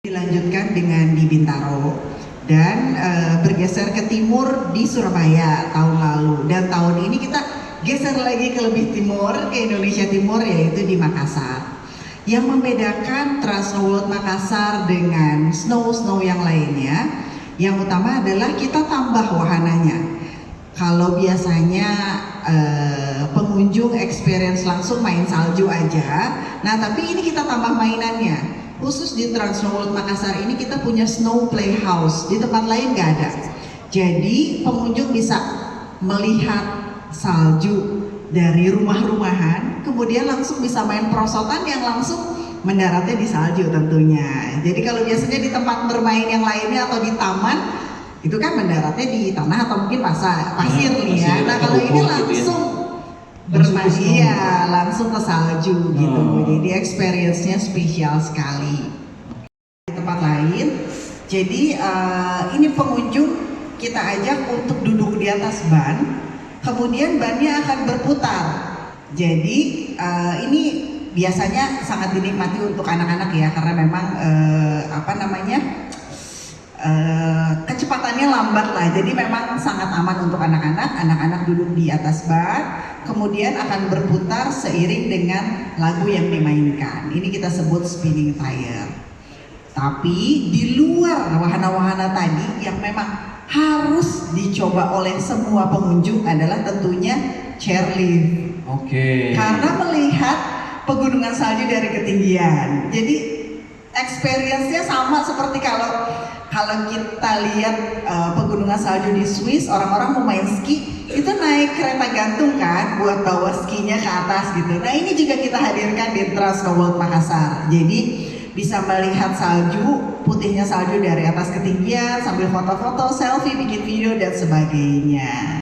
Dilanjutkan dengan di Bintaro dan bergeser ke timur di Surabaya tahun lalu, dan tahun ini kita geser lagi ke lebih timur, ke Indonesia Timur, yaitu di Makassar. Yang membedakan Trans Snow World Makassar dengan snow yang lainnya, yang utama adalah kita tambah wahananya. Kalau biasanya pengunjung experience langsung main salju aja, nah tapi ini kita tambah mainannya. Khusus di Trans Snow World Makassar ini kita punya snow playhouse, di tempat lain nggak ada. Jadi pengunjung bisa melihat salju dari rumah-rumahan, kemudian langsung bisa main perosotan yang langsung mendaratnya di salju tentunya. Jadi kalau biasanya di tempat bermain yang lainnya atau di taman, itu kan mendaratnya di tanah atau mungkin pasir nih ya. Nah kalau ini langsung bermain, iya, langsung ke salju gitu. Jadi experience-nya spesial sekali. Di tempat lain, jadi ini pengunjung kita ajak untuk duduk di atas ban, kemudian bannya akan berputar. Jadi ini biasanya sangat dinikmati untuk anak-anak ya, karena memang kecepatannya lambat lah, jadi memang sangat aman untuk anak-anak duduk di atas ban, kemudian akan berputar seiring dengan lagu yang dimainkan. Ini kita sebut spinning tire. Tapi di luar wahana-wahana tadi yang memang harus dicoba oleh semua pengunjung adalah tentunya chairlift. Oke. Karena melihat pegunungan salju dari ketinggian, jadi experience-nya sama seperti kalau kita lihat pegunungan salju di Swiss, orang-orang mau main ski itu naik kereta gantung kan buat bawa skinya ke atas gitu. Nah ini juga kita hadirkan di Trans Snow World Makassar. Jadi bisa melihat salju, putihnya salju dari atas ketinggian sambil foto-foto, selfie, bikin video dan sebagainya.